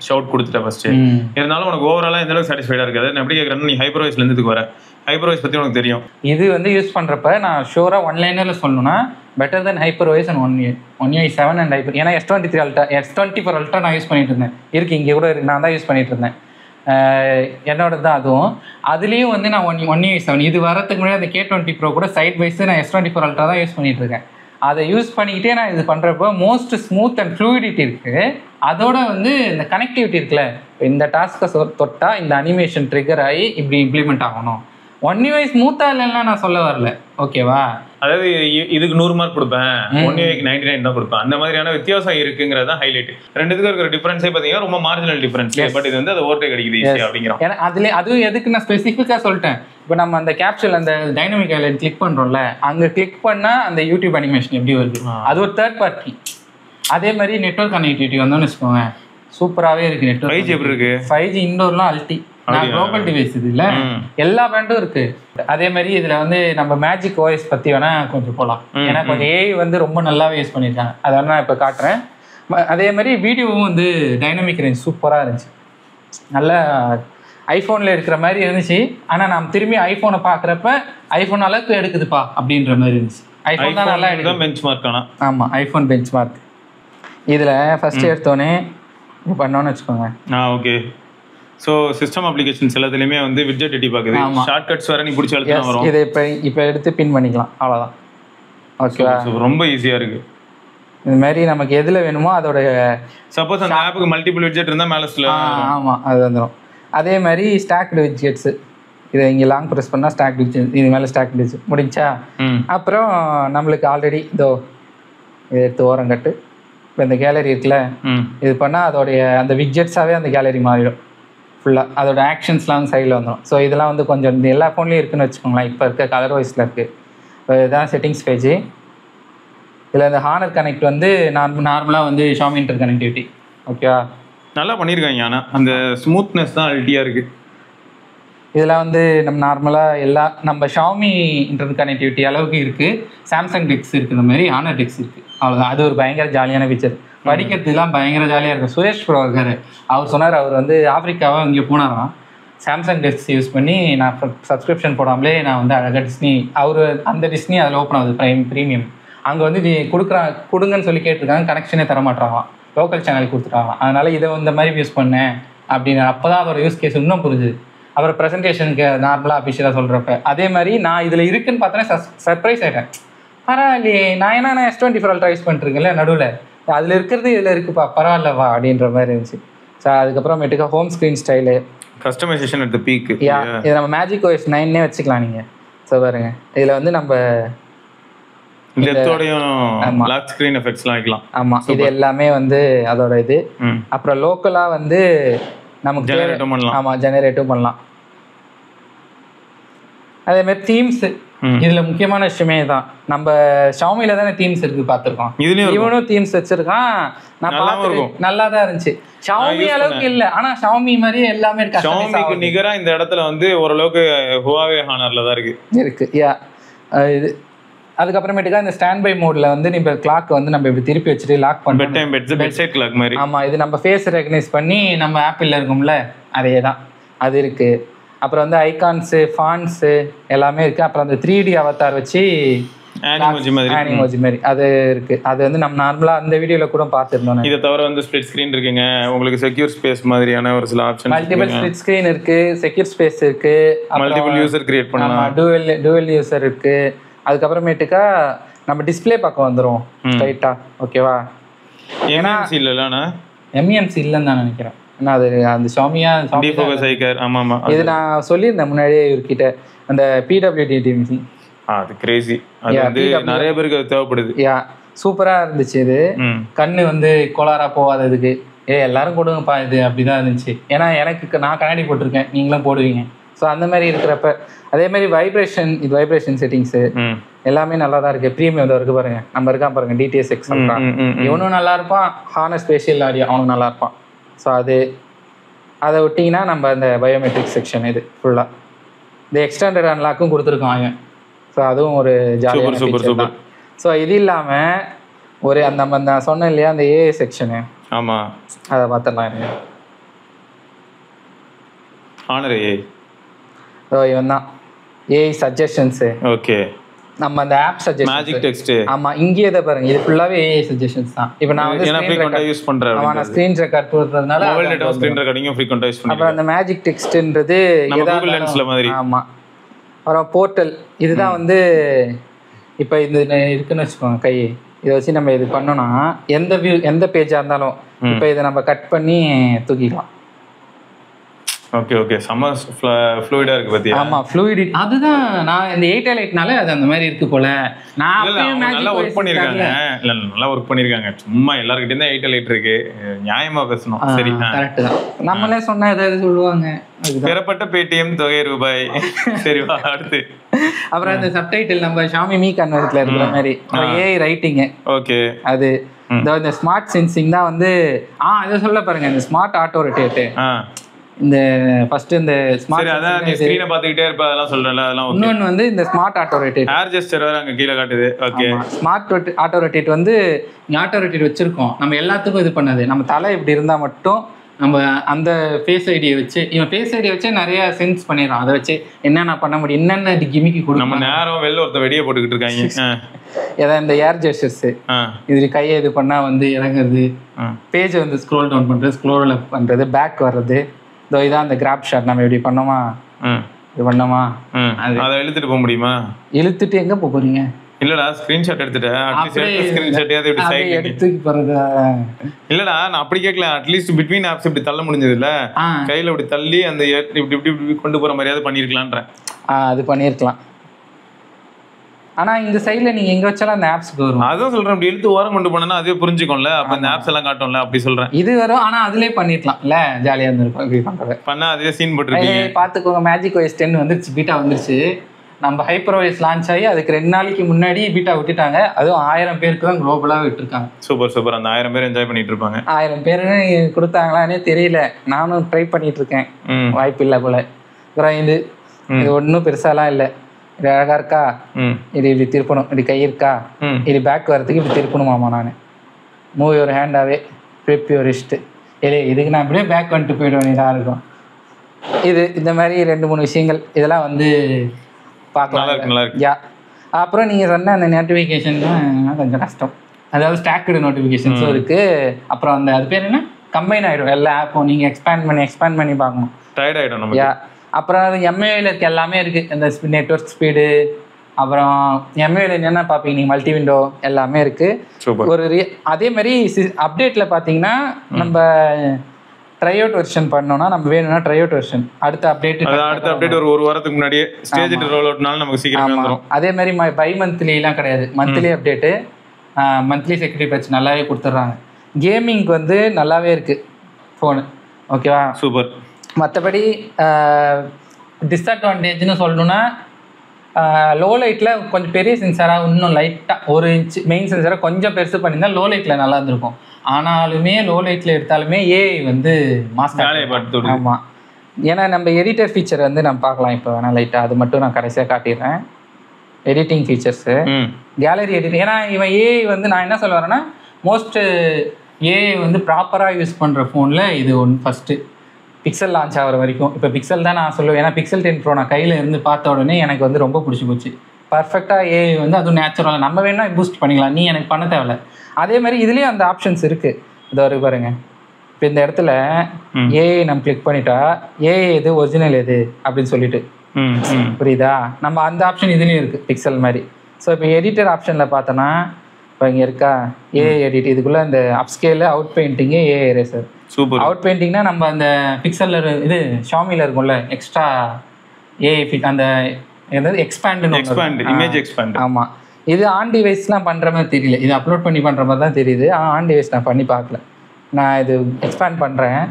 ஷவுட் கொடுத்துட்ட ஃபர்ஸ்ட். இருந்தாலும் உனக்கு ஓவராலாக எந்த அளவுக்கு சாட்டிஸ்ஃபைடாக இருக்காது? நான் எப்படி கேட்குறேன்னா, நீ ஹைப்பர் வாய்ஸ்லேருந்து இதுக்கு வர ஹைப்பர் வாய்ஸ் பற்றி உனக்கு தெரியும். இது வந்து யூஸ் பண்ணுறப்ப நான் ஷோராக ஒன்லைனரில் சொல்லணும்னா better then hyper voice and one UI 7 and hyper. ஏன்னா S23 அல்ட்ரா S24 அல்ட்ரா நான் யூஸ் பண்ணிட்டு இருந்தேன். இருக்கு இங்கே கூட இருக்கு, நான் தான் யூஸ் பண்ணிட்டு இருந்தேன். என்னோட தான் அதுவும். அதுலேயும் வந்து நான் ஒன் UI 7 இது வரதுக்கு முன்னாடி அந்த K20 Pro கூட சைட் வைஸ் நான் S24 அல்ட்ரா தான் யூஸ் பண்ணிட்டு இருக்கேன். அதை யூஸ் பண்ணிக்கிட்டே நான் இது பண்ணுறப்போ மோஸ்ட் ஸ்மூத் அண்ட் ஃப்ளூயிடிட்டி இருக்குது. அதோட வந்து இந்த கனெக்டிவிட்டி இருக்குல்ல, இந்த டாஸ்க்கை தொட்டால் இந்த அனிமேஷன் ட்ரிகர் ஆகி இப்படி இம்ப்ளிமெண்ட் ஆகணும். ஒன் UI ஸ்மூத்தாக இல்லைன்னா நான் சொல்ல வரல, ஓகேவா? அதாவது இதுக்கு 100 மார்க் கொடுப்பேன், 99 தான் கொடுப்பேன், அந்த மாதிரியான வித்தியாசம் இருக்குங்கிறது தான் ஹைலைட். ரெண்டுத்துக்கும் இருக்கிற டிஃபரன்ஸே பாத்தீங்கன்னா ரொம்ப மார்ஜினல் டிஃபரன்ஸ். பட் இது வந்து அதை ஓவர்டேக் அடிக்குது ஈஸியா அப்படிங்கிறோம். ஏன்னா அதுவும் எதுக்கு நான் ஸ்பெசிஃபிக்கா சொல்லிட்டேன். இப்போ நம்ம அந்த கேப்சூல் அந்த டைனமிக் ஐலண்ட் கிளிக் பண்றோம்ல, அங்க கிளிக் பண்ணா அந்த யூடியூப் அனிமேஷன் எப்படி வருது, அது ஒரு தேர்ட் பார்ட்டி. அதே மாதிரி நெட்வொர்க் கனெக்டிவிட்டி வந்தோம்னு வச்சுக்கோங்க, சூப்பராகவே இருக்கு. நெட்வொர்க் 5G எப்படி இருக்கு? 5G இண்டோர்லாம் அல்டி. நான் குளோபல் டிவைஸ் இது இல்லை, எல்லா பிராண்டும் இருக்கு. அதே மாதிரி இதுல வந்து நம்ம மேஜிக் ஓஎஸ் பத்தி வேணா கொஞ்சம் போகலாம். ஏன்னா கொஞ்சம் ஏஐ வந்து ரொம்ப நல்லாவே யூஸ் பண்ணியிருக்காங்க, அதை வேணா நான் இப்போ காட்டுறேன். அதே மாதிரி வீடியோவும் வந்து டைனமிக் ரேஞ்ச் சூப்பராக இருந்துச்சு. நல்லா ஐஃபோனில் இருக்கிற மாதிரி இருந்துச்சு. ஆனால் நான் திரும்பி ஐஃபோனை பார்க்குறப்ப ஐஃபோன் அளவுக்கு எடுக்குதுப்பா அப்படின்ற மாதிரி இருந்துச்சு. ஐஃபோன் தான் நல்லா எடுக்கும். Bench mark. ஆமாம், ஐஃபோன் பெஞ்ச் மார்க். இதில் ஃபர்ஸ்ட் எடுத்தோடனே பண்ணோன்னு வச்சுக்கோங்க. ஓகே. ஸோ சிஸ்டம் அப்ளிகேஷன்ஸ் எல்லாத்துலேயுமே வந்து விட்ஜெட் எட்டி பார்க்குது. ஷார்ட் கட்ஸ் வேறு நீ பிடிச்ச அழுத்தம் வரும். இதை இப்போ எடுத்து பின் பண்ணிக்கலாம், அவ்வளோதான். ஓகேவா? ரொம்ப ஈஸியாக இருக்குது. இந்த மாதிரி நமக்கு எதில் வேணுமோ அதோட சப்போஸ் அந்த ஆப்புக்கு மல்டிபிள் விட்ஜெட் இருந்தால் மேலே ஆமாம் அது வந்துடும். அதே மாதிரி ஸ்டாக்டு விட்ஜெட்ஸு, இதை இங்கே லாங் ப்ரெஸ் பண்ணால் ஸ்டாக் விட்ஜெட், இது மேலே ஸ்டாக் விட்ஜெட் முடிஞ்சா. அப்புறம் நம்மளுக்கு ஆல்ரெடி இதோ இதை எடுத்து ஓரம் கட்டு. இப்போ இந்த கேலரி இருக்குல்ல, இது பண்ணால் அதோடைய அந்த விட்ஜெட்ஸாகவே அந்த கேலரி மாறிடும் ஃபுல்லாக. அதோட ஆக்ஷன்ஸ்லாம் வந்து சைடில் வந்துடும். ஸோ இதெல்லாம் வந்து கொஞ்சம் இந்த எல்லா ஃபோன்லேயும் இருக்குதுன்னு வச்சுக்கோங்களேன். இப்போ இருக்க கலர் வைஸில் இருக்குது. இப்போ இதுதான் செட்டிங்ஸ் பேஜ். இதில் இந்த ஹானர் கனெக்ட் வந்து நார்மலாக வந்து ஷாமி இன்டர் கனெக்டிவிட்டி. ஓகேவா? நல்லா பண்ணியிருக்காங்க. ஆனால் அந்த ஸ்மூத்னஸ் தான் அல்ட்டியாக இருக்குது. இதெல்லாம் வந்து நம்ம நார்மலாக நம்ம ஷாமி இன்டர் கனெக்டிவிட்டி அளவுக்கு இருக்குது. சாம்சங் டெக்ஸ் இருக்குது, இந்த மாதிரி ஹானர் டெக்ஸ் இருக்குது, அவ்வளோதான். அது ஒரு பயங்கர ஜாலியான ஃபீச்சர். படிக்கிறதுலாம் பயங்கர ஜாலியாக இருக்கும். சுரேஷ் ப்ரோ இருக்கார், அவர் சொன்னார், அவர் வந்து ஆஃப்ரிக்காவை இங்கே போனாராம். சாம்சங் டெக்ஸ் யூஸ் பண்ணி நான் சப்ஸ்கிரிப்ஷன் போடாமலே நான் வந்து அழகாக டிஸ்னி, அவர் அந்த டிஸ்னி அதில் ஓப்பன் ஆகுது ப்ரீமியம். அங்கே வந்து நீ கொடுங்கன்னு சொல்லி கேட்டிருக்காங்க, கனெக்ஷனே தர மாட்டாங்களாம், லோக்கல் சேனல் கொடுத்துட்டாங்களாம். அதனால் இதை இந்த மாதிரி யூஸ் பண்ணேன் அப்படின்னு. அப்போ தான் அதோட யூஸ் கேஸ் இன்னும் புரிஞ்சுது. அப்புறம் ப்ரெசன்டேஷனுக்கு நார்மலாக அஃபிஷியலாக சொல்கிறப்ப. அதே மாதிரி நான் இதில் இருக்குன்னு பார்த்தோன்னே சர்ப்ரைஸ் ஆகிட்டேன். பரவாயில்லையே, நான் S24 அல்ட்ரா யூஸ் பண்ணிட்டுருக்கேன்ல நடுவில், அதில் இருக்கிறது இதில் இருக்குப்பா, பரவாயில்லவா அப்படின்ற மாதிரி இருந்துச்சு. ஸோ அதுக்கப்புறமேட்டுக்கா home screen style, customization at the peak. இது நம்ம மேஜிக் OS 9 வச்சுக்கலாம் நீங்கள். ஸோ பாருங்க, இதில் வந்து நம்ம லாக் ஸ்கிரீன் எஃபெக்ட்ஸ்லாம் வைக்கலாம். ஆமாம், இது எல்லாமே வந்து அதோட இது. அப்புறம் லோக்கலாக வந்து நமக்கு ஜெனரேட்டும் பண்ணலாம். ஆமாம், ஜெனரேட்டும் பண்ணலாம். அதே மாதிரி தீம்ஸ், இதுல முக்கியமான விஷயமே தான். நம்ம ஷாமில தானே தீம்ஸ் இருக்கு, பார்த்துருக்கோம். இவனும் தீம்ஸ் வச்சிருக்கான். நான் பார்த்துருக்கேன், நல்லா தான் இருந்துச்சு. ஷாமி அளவுக்கு இல்லை, ஆனா ஷாமி மாதிரியே எல்லாமே இருக்கு. ஷாமிக்கு நிகரா இந்த இடத்துல வந்து ஓரளவுக்கு ஹுவாவே ஹானர்ல தான் இருக்கு. இது அதுக்கப்புறமேட்டுக்கா இந்த ஸ்டாண்ட் பை மோட்ல வந்து நம்ம கிளாக் வந்து நம்ம இப்படி திருப்பி வச்சுட்டு லாக் பண்ணுறோம். பெட் சைட் கிளாக் மாதிரி. ஆமா, இது நம்ம ஃபேஸ் ரெகனைஸ் பண்ணி நம்ம ஆப்பிள்ல இருக்கும்ல, அதே தான் அது இருக்கு. அப்புறம் வந்து ஐகான்ஸு, ஃபான்ட்ஸு எல்லாமே இருக்குது. அப்புறம் அந்த 3D அவதார் வச்சு ஆனிமோஜி மாதிரி அது இருக்குது. அது வந்து நம்ம நார்மலாக அந்த வீடியோவில் கூட பார்த்துருந்தோம். இதை தவிர வந்து ஸ்ப்ளிட் ஸ்க்ரீன் இருக்குங்க, உங்களுக்கு செக்யூர் ஸ்பேஸ் மாதிரியான ஒரு சில ஆப்ஷன். மல்டிபிள் ஸ்ப்ளிட் ஸ்க்ரீன் இருக்குது, செக்யூர் ஸ்பேஸ் இருக்குது, மல்டிபிள் யூசர் கிரியேட் பண்ணலாம், டூவல் யூசர் இருக்குது. அதுக்கப்புறமேட்டுக்கா நம்ம டிஸ்பிளே பக்கம் வந்துடும் ஸ்ட்ரைட்டாக. ஓகேவா? எம்என்சி இல்லைண்ணா, எம்என்சி இல்லைன்னு தான் நினைக்கிறேன். ஏன்னா அது அந்த ஷாமியா இது நான் சொல்லியிருந்தேன் முன்னாடியே இவர்கிட்ட, அந்த PWD அது கிரேசி. அது வந்து நிறைய பேருக்கு அது தேவைப்படுது. சூப்பரா இருந்துச்சு. இது கண்ணு வந்து கோளாரா போகாததுக்கு எல்லாரும் கொடுங்கப்பா இது அப்படிதான் இருந்துச்சு. ஏன்னா நான் கண்ணாடி போட்டிருக்கேன், நீங்களும் போடுவீங்க. ஸோ அந்த மாதிரி இருக்கிறப்ப அதே மாதிரி வைப்ரேஷன், இது வைப்ரேஷன் செட்டிங்ஸு எல்லாமே நல்லா தான் இருக்கு. ப்ரீமியம் இருக்கு பாருங்க, நம்ம இருக்கான் பாருங்க, DTS X இவனும் நல்லா இருப்பான், ஹானர் ஸ்பேஷியல் ஆடியோ அவனும் நல்லா இருப்பான். ஸோ அதை விட்டிங்கன்னா நம்ம அந்த பயோமெட்ரிக் செக்ஷன் இது ஃபுல்லாக இந்த எக்ஸ்டெண்டட் அன்லாக்கும் கொடுத்துருக்கோம் அவன். ஸோ அதுவும் ஒரு ஜாலியான ஃபீச்சர் தான். ஸோ இது இல்லாமல் ஒரு நம்ம நான் சொன்னேன் இல்லையா அந்த AI செக்ஷனு, ஆமாம், அதை பார்த்துடலாம். Honour AI. ஸோ இவன் தான் AI சஜஷன்ஸு. ஓகே, நம்ம அந்த ஆப் சஜஷன், மேஜிக் டெக்ஸ்ட். ஆமா, இங்கேயே தான் பாருங்க, இது ஃபுல்லாவே AI சஜஷன்ஸ் தான். இப்போ நான் வந்து யூஸ் பண்றேன், நான் ஸ்கிரீன் ரெக்கார்ட் போடுறதுனால மொபைல் டேட்டா ஸ்கிரீன் ரெக்கார்டிங்கும் ஃப்ரீக்வென்ட்டா யூஸ் பண்ணுவேன். அப்புறம் அந்த மேஜிக் டெக்ஸ்ட்ன்றது கூகுள் லென்ஸ்ல மாதிரி. ஆமா, அப்புறம் போர்ட்டல் இதுதான் வந்து இப்போ இது இருக்குன்னு வச்சுக்கோங்க. கை இதை வச்சு நம்ம இது பண்ணோம்னா எந்த பேஜா இருந்தாலும் இப்போ இதை நம்ம கட் பண்ணி தூக்கிக்கலாம். ஓகே ஓகே, செம்ம ஃப்ளூயிடா இருக்கு பாத்தியா? ஆமா ஃப்ளூயிடிட்டி, அதுதான் நான் இந்த 808னால அது அந்த மாதிரி இருக்கு போல. நான் நல்லா ஒர்க் பண்ணிருக்காங்க. இல்ல நல்லா ஒர்க் பண்ணிருக்காங்க. சும்மா எல்லார்கிட்ட இருந்தா 808 இருக்கு, நியாயமா பேசணும். சரி கரெக்ட் தான். நம்மளே சொன்னா ஏதாவது சொல்லுவாங்க. பெறப்பட்ட பேடிஎம் தொகை ரூபாய். சரி அடுத்து அப்புறம் அந்த சப்டைட்டில் நம்ம ஷாமி மீ கன்வெர்ட்ல இருக்கிற மாதிரி ஏஐ ரைட்டிங். ஓகே, அது இந்த ஸ்மார்ட் சென்சிங் தான் வந்து அதை சொல்ல பாருங்க. இந்த ஸ்மார்ட் ஆட்டோ ரொட்டேட், இந்த ஃபர்ஸ்ட் இந்த ஸ்மார்ட் அதான் நீ ஸ்கிரீனை பார்த்துக்கிட்டே இருப்ப, அதெல்லாம் சொல்றல, அதெல்லாம் ஓகே. இன்னொன்று வந்து இந்த ஸ்மார்ட் ஆட்டோ ரொட்டேட், ஏர் ஜெஸ்டர் வேற அங்க கீழ காட்டுது. ஓகே, ஸ்மார்ட் ஆட்டோ ரொட்டேட் வந்து ஆட்டோ ரொட்டேட் வச்சிருக்கோம் நம்ம எல்லாத்துக்கும். இது பண்ணது நம்ம தலை இப்படி இருந்தா மட்டும் நம்ம அந்த ஃபேஸ் ஐடியை வச்சு, இவன் ஃபேஸ் ஐடியை வச்சு நிறைய சென்ஸ் பண்ணிடுறான். அதை வச்சு என்னென்ன பண்ண முடியும், என்னென்ன கிமிக்கி கொடுக்கும். நம்ம நேரம் வெளில ஒருத்த வெடியை போட்டுக்கிட்டு இருக்காங்க. ஏதாவது இந்த ஏர் ஜெஸ்டர்ஸ், இது கையை இது பண்ணா வந்து இறங்குறது, பேஜை வந்து ஸ்க்ரோல் டவுன் பண்றது, ஸ்க்ரோல் அப் பண்றது, பேக் வர்றது. இதோ இதான் அந்த கிராப் ஷாட். நம்ம இப்படி பண்ணோமா, இது பண்ணோமா, அதை இழுத்துட்டு போக முடியுமா? இழுத்துட்டு எங்க போறீங்க? இல்லடா ஸ்கிரீன்ஷாட் எடுத்துட்டேன், அட்லீஸ்ட் ஸ்கிரீன்ஷாட் இப்படி சைடு எடுத்து போறது. இல்லடா நான் அப்படி கேட்கல, அட்லீஸ்ட் பிட்வீன் ஆப்ஸ் இப்படி தள்ள முடிஞ்சது இல்ல, கையில இப்படி தள்ளி அந்த இப்படி இப்படி கொண்டு போற மாதிரியாவது பண்ணிருக்கலாம்ன்றேன். அது பண்ணிருக்கலாம். ஆனா இந்த சைடுல நீங்க எங்க வச்சாலும் அந்த ஆப்ஸ் வரும். அதான் சொல்றேன், அப்படி இழுத்து ஓரம் கொண்டு போனா அதே புரிஞ்சுக்கும்ல, அப்ப இந்த ஆப்ஸ் எல்லாம் காட்டும்ல, அப்படி சொல்றேன். இது வரும், ஆனா அதுலயே பண்ணிருக்கலாம்ல, ஜாலியா இருந்திருக்கும். இப்படி பண்றது பண்ணா அதே சீன் போட்டுருக்கீங்க. பாத்துக்கோங்க, மேஜிக் OS 10 வந்துருச்சு, பீட்டா வந்துருச்சு. நம்ம ஹைப்பர் OS லான்ச் ஆகி அதுக்கு 2 நாளைக்கு முன்னாடி பீட்டா விட்டுட்டாங்க. அதுவும் 1000 பேருக்கு தான் குளோபலா விட்டுருக்காங்க. Super super. அந்த 1000 பேர் என்ஜாய் பண்ணிட்டு இருப்பாங்க. 1000 பேரு கொடுத்தாங்களானே தெரியல. நானும் ட்ரை பண்ணிட்டு இருக்கேன், வாய்ப்பு இல்லை போல. அப்புறம் இது ஒன்றும் பெருசாலாம் இல்லை. இது அழகா இருக்கா, இது இப்படி திருப்பணும், இப்படி கை இருக்கா, இது பேக் வரதுக்கு இப்படி திருப்பணுமாமா. நான் move your hand away flip your wrist. இதுக்கு நான் அப்படியே பேக் வந்துட்டு போயிடுவேன். இதாக இருக்கும் இது. இந்த மாதிரி 2-3 விஷயங்கள் இதெல்லாம் வந்து பார்க்கலாம். யா, அப்புறம் நீங்கள் சொன்ன அந்த நோட்டிஃபிகேஷன் தான் கொஞ்சம் கஷ்டம். அதாவது ஸ்டாக்டு நோட்டிஃபிகேஷன்ஸும் இருக்குது. அப்புறம் அந்த அது பேர் என்ன, கம்பைன் ஆகிடும் எல்லா ஆப்பும். நீங்கள் எக்ஸ்பேண்ட் பண்ணி பார்க்கணும், டயர்ட் ஆகிடும். யா, அப்புறம் MAUல இருக்க எல்லாமே இருக்குது. இந்த நெட்வொர்க் ஸ்பீடு, அப்புறம் MAUல என்னென்ன பார்ப்பீங்க நீங்கள், மல்டி விண்டோ எல்லாமே இருக்குது. ஒரு அதே மாதிரி அப்டேட்டில் பார்த்தீங்கன்னா நம்ம ட்ரை அவுட் வெர்ஷன் பண்ணோம்னா, நம்ம வேணும்னா ட்ரை அவுட் வெர்ஷன் அடுத்த அப்டேட் ஒரு வாரத்துக்கு முன்னாடியே ஸ்டேஜ் ரோல் அவுட்னால நமக்கு சீக்கிரம் வந்துரும். அதே மாதிரி பை மந்த்லிலாம் கிடையாது, monthly update, monthly security patch நல்லாவே கொடுத்துட்றாங்க. கேமிங்க்கு வந்து நல்லாவே இருக்குது ஃபோனு. ஓகேவா, சூப்பர். மற்றபடி டிஸ்அட்வான்டேஜ்னு சொல்லணுன்னா, லோ லைட்டில் கொஞ்சம் பெரிய சென்சாராக இன்னும் லைட்டாக 1 இன்ச் மெயின் சென்சாராக கொஞ்சம் பெருசு பண்ணியிருந்தால் லோ லைட்டில் நல்லா இருந்திருக்கும். ஆனாலுமே லோ லைட்டில் எடுத்தாலுமே ஏஐ வந்து மாஸ்டர். ஆமாம், ஏன்னா நம்ம எடிட்டர் ஃபீச்சர் வந்து நம்ம பார்க்கலாம் இப்போ வேணால் லைட்டாக. அது மட்டும் நான் கடைசியாக காட்டிடுறேன். Editing features, gallery editing. ஏன்னா இவன் ஏஐ வந்து நான் என்ன சொல்ல வரேன்னா, மோஸ்ட் ஏஐ வந்து ப்ராப்பராக யூஸ் பண்ணுற ஃபோனில் இது ஒன்று ஃபஸ்ட்டு. பிக்சல் லான்ச் ஆகிற வரைக்கும், இப்போ பிக்சல் தான் நான் சொல்லுவேன். ஏன்னா Pixel 10 Pro நான் கையில் இருந்து பார்த்த உடனே எனக்கு வந்து ரொம்ப பிடிச்சி போச்சு. பர்ஃபெக்டாக ஏஐ வந்து அதுவும் நேச்சுரலாக நம்ம வேணால் பூஸ்ட் பண்ணிக்கலாம், நீ எனக்கு பண்ண தேவையில்ல. அதே மாதிரி இதுலேயும் அந்த ஆப்ஷன்ஸ் இருக்குது. இது வரை பாருங்க, இப்போ இந்த இடத்துல ஏஐ நம்ம கிளிக் பண்ணிட்டா ஏஐ எது ஒரிஜினல் எது அப்படின்னு சொல்லிட்டு புரியுதா. நம்ம அந்த ஆப்ஷன் இதுலேயும் இருக்குது பிக்சல் மாதிரி. ஸோ இப்போ எடிட்டர் ஆப்ஷனில் பார்த்தோன்னா, இப்போ இங்கே இருக்கா ஏஐ எடிட், இதுக்குள்ளே இந்த upscale, out painting, AI eraser. Super. Out பெயிண்டிங்னா நம்ம அந்த பிக்சலில் இது ஷாமியில் இருக்கும்ல எக்ஸ்ட்ரா ஏஐ அந்த என்னது எக்ஸ்பேண்ட் இமேஜ் எக்ஸ்பேண்ட். ஆமாம், இது ஆன் டிவைஸ்லாம் பண்ணுற மாதிரி தெரியல, இது அப்லோட் பண்ணி பண்ணுற மாதிரி தான் தெரியுது. ஆன் டிவைஸ் நான் பண்ணி பார்க்கல. நான் இது எக்ஸ்பேண்ட் பண்ணுறேன்.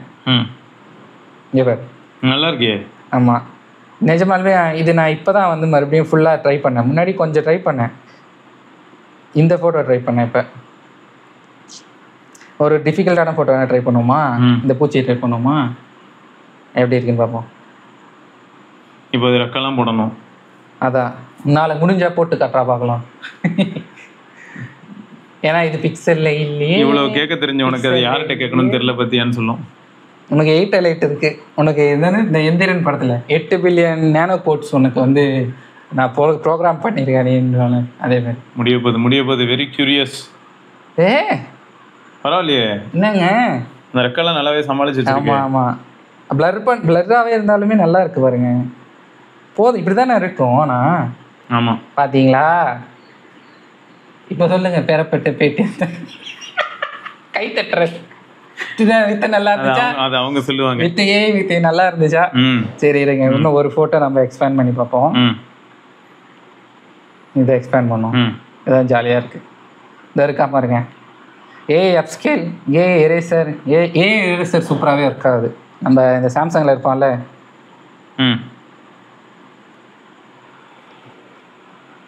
இங்கே நல்லா இருக்கே. ஆமாம், நிஜமாலுமே இது நான் இப்போ தான் வந்து மறுபடியும் ஃபுல்லாக ட்ரை பண்ணேன். முன்னாடி கொஞ்சம் ட்ரை பண்ணேன், இந்த ஃபோட்டோ ட்ரை பண்ணேன். இப்போ ஒரு டிஃபிகல்ட்டான ஃபோட்டோ வேணால் ட்ரை பண்ணுவோமா, இந்த பூச்சியை ட்ரை பண்ணுவோமா, எப்படி இருக்குன்னு பார்ப்போம். இப்போ இது ரெக்கெல்லாம் போடணும். அதான் நாளை முடிஞ்சா போட்டு கட்டுறா பார்க்கலாம். ஏன்னா இது பிக்சல்ல இல்லையே. இவ்வளவு கேட்க தெரிஞ்ச உனக்கு அது யார்கிட்ட கேட்கணும்னு தெரியல பத்தியான்னு சொல்லும். உனக்கு 8 இருக்கு. உனக்கு என்னன்னு இந்த எந்திரன் படத்துல 8 பில்லியன் நேனோ கோட்ஸ் உனக்கு வந்து நான் ப்ரோக்ராம் பண்ணியிருக்கேன். அதே மாதிரி முடிய போகுது. Very curious. பரவாயில்லையே, என்னங்க இந்த ரெக்கெல்லாம் நல்லாவே சமாளிச்சு. ஆமா ஆமா, பிளர்ராகவே இருந்தாலுமே நல்லா இருக்கு பாருங்க. போதும், இப்படிதானே இருக்கும். ஆனா ஆமா, பாத்தீங்களா. இப்ப சொல்லுங்க, பெறப்பட்ட பேட்டி கை தட்டுற வித் நல்லா இருந்துச்சா, அது அவங்க சொல்லுவாங்க. வித் நல்லா இருந்துச்சா. சரி இருங்க, இன்னும் ஒரு போட்டோ நம்ம எக்ஸ்பேண்ட் பண்ணி பார்ப்போம். இதை எக்ஸ்பேண்ட் பண்ணோம், இதான் ஜாலியா இருக்கு. இதை இருக்கா பாருங்க, அப்ஸ்கேல் எரேசர். எரேசர் சூப்பராகவே இருக்காது. நம்ம இந்த சாம்சங்ல இருப்பான்ல,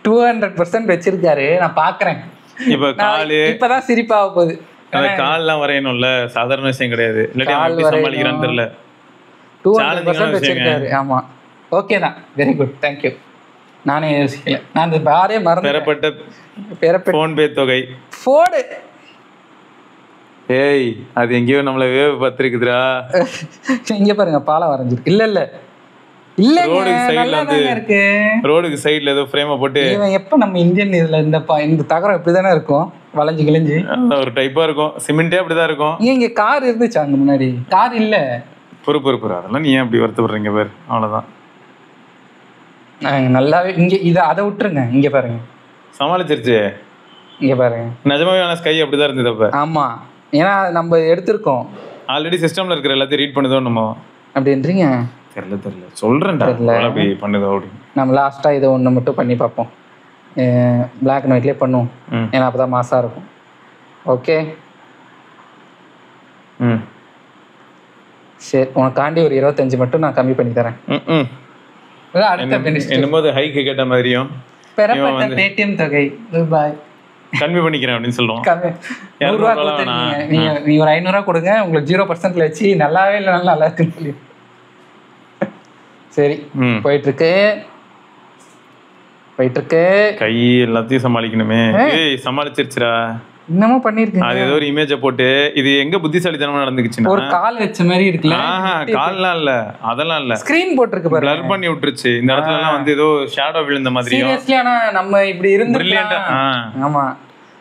200% வச்சிருக்காரு. நான் பாக்குறேன். இப்பதான் சிரிப்பாக போகுது. கால்லாம் வரையணும்ல, சாதாரண விஷயம் கிடையாது. சமாளிக்கிறான்னு தெரியல. 200% வச்சிருக்காரு. ஆமா, ஓகே தான், வெரி குட், தேங்க்யூ. நானே யோசிக்கல, நான் இந்த பாரே மறந்து. பெறப்பட்ட போன் பே தொகை போடு. ஏய், அது எங்கேயோ நம்மள வேவ் பத்திருக்குதுடா. இங்க பாருங்க, பாலம் வரைஞ்சிருக்கு. இல்ல ரோடுக்கு சைடுல வந்து இருக்கு. ரோடுக்கு சைடுல ஏதோ ஃப்ரேம் போட்டு, இவன் எப்ப நம்ம இந்தியன் இதுல இந்த தகரம் இப்படிதானே இருக்கும், வளைஞ்சு கிழிஞ்சு ஒரு டைப்பா இருக்கும். சிமெண்டே அப்படிதான் இருக்கும். இங்க கார் இருந்துச்சு அங்க முன்னாடி, கார் இல்ல. பொறுப்பு அதெல்லாம் நீ ஏன் அப்படி வருத்தப்படுறீங்க பேர்? அவ்வளவுதான். நல்லாவே இங்க இதை அதை விட்டுருங்க. இங்க பாருங்க, சமாளிச்சிருச்சு. இங்க பாருங்க, நிஜமாவே ஆனா ஸ்கை அப்படிதான் இருந்தது அப்ப. ஆமா, ஏன்னா நம்ம எடுத்திருக்கோம் ஆல்ரெடி. சிஸ்டம்ல இருக்கிற எல்லாத்தையும் ரீட் பண்ணுதோ நம்ம அப்படின்றீங்க. தெரியல சொல்றேன்டா, அப்படி பண்ணுதோ அப்படி. நம்ம லாஸ்டா இதை ஒன்று மட்டும் பண்ணி பார்ப்போம். பிளாக் அண்ட் ஒயிட்லேயே பண்ணுவோம், ஏன்னா அப்பதான் மாசா இருக்கும். ஓகே, சரி, உனக்காண்டி ஒரு 25 மட்டும் நான் கம்மி பண்ணி தரேன். என்னமோது ஹைக்கு கேட்ட மாதிரியும் பெறப்பட்ட பேடிஎம் தொகை ரூபாய் கம்மி பண்ணிக்கிறேன் அப்படின்னு சொல்லுவோம். நீ ஒரு 500 கொடுங்க, உங்களுக்கு 0% வச்சு நல்லாவே இல்லை நல்லா இருக்குன்னு சொல்லி. சரி, போயிட்டு இருக்கு. கை எல்லாத்தையும் சமாளிக்கணுமே. சமாளிச்சிருச்சுடா. இன்னமும் பண்ணிருக்கு. அது ஏதோ ஒரு இமேஜை போட்டு, இது எங்க புத்திசாலித்தனமா நடந்துக்குச்சுன்னா, ஒரு கால் வச்ச மாதிரி இருக்குல்ல. கால்லாம் இல்ல, அதெல்லாம் இல்ல, ஸ்கிரீன் போட்டுருக்கு பாரு, பிளர் பண்ணி விட்டுருச்சு. இந்த இடத்துல எல்லாம் வந்து ஏதோ ஷேடோ விழுந்த மாதிரி. சீரியஸ்லி, ஆனா நம்ம இப்படி இருந்து பிரில்லியன்ட்டா. ஆமா,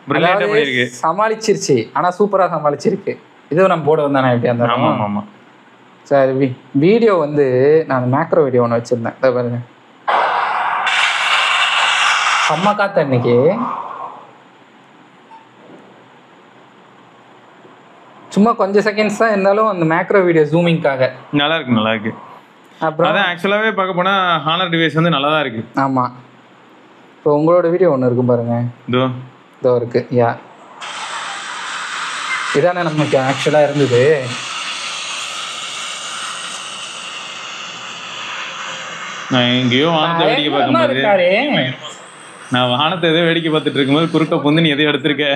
பிரில்லியன்ட்டா பண்ணிருக்கு. சமாளிச்சிருச்சு, ஆனா சூப்பரா சமாளிச்சிருக்கு. இது நம்ம போட வந்தானே இப்படி அந்த. ஆமா ஆமா. சரி, வீடியோ வந்து நான் மேக்ரோ வீடியோ ஒன்று வச்சிருந்தேன், அதை பாருங்க. அம்மா காத்த அன்னைக்கு சும்மா கொஞ்சம் செகண்ட்ஸ் தான் இருந்தாலும் அந்த மேக்ரோ வீடியோ ஜூமிங்காக நல்லா இருக்கு. அப்புறம் அதான் ஆக்சுவலாவே பார்க்க போனா ஹானர் டிவைஸ் வந்து நல்லா தான் இருக்கு. ஆமா, இப்போ உங்களோட வீடியோ ஒன்று இருக்கும் பாருங்க, இதோ இருக்கு. இதானே நமக்கு ஆக்சுவலா இருந்தது. நான் எங்கேயோ வானத்தை வேடிக்கை பார்க்கும்போது, நான் வானத்தை எதோ வேடிக்கை பார்த்துட்டு இருக்கும்போது குறுக்க பொந்து நீ எதையும் எடுத்திருக்க.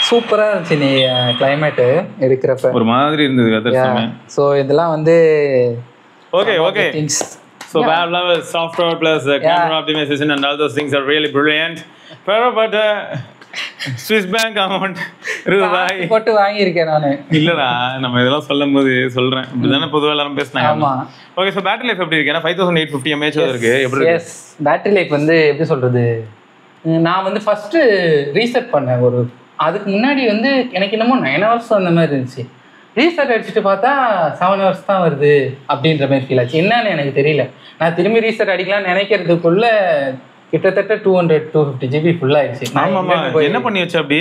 சூப்பரா இருந்துச்சு. நீ கிளைமேட் எடுக்கிறப்ப ஒரு மாதிரி இருந்தது. ஸோ இதெல்லாம் வந்து okay. So web level software plus camera optimization and all those things are really brilliant. But Swiss bank amount ரூபாய் போட்டு வாங்கியிருக்கேன் நானு. இல்லடா, நம்ம இதெல்லாம் சொல்லும்போது சொல்றேன், இப்படிதானே பொதுவாக எல்லாரும் பேசினாங்க. ஆமா. ஓகே, ஸோ பேட்டரி லைஃப் எப்படி இருக்கு? ஏன்னா 5850 mAh இருக்கு. எப்படி இருக்கு? எஸ், பேட்டரி லைஃப் வந்து எப்படி சொல்றது, நான் வந்து ஃபர்ஸ்ட் ரீசெட் பண்ணேன். அதுக்கு முன்னாடி வந்து எனக்கு என்னமோ 9 hours அந்த மாதிரி இருந்துச்சு. ரீசெட் அடிச்சுட்டு பார்த்தா 7 hours தான் வருது அப்படின்ற மாதிரி ஃபீல் ஆச்சு. என்னன்னு எனக்கு தெரியல. நான் திரும்பி ரீசெட் அடிக்கலாம்னு நினைக்கிறதுக்குள்ள கிட்டத்தட்ட 200-250 GB ஃபுல் ஆயிடுச்சு. ஆமாமா, என்ன பண்ணி வச்ச அப்படி?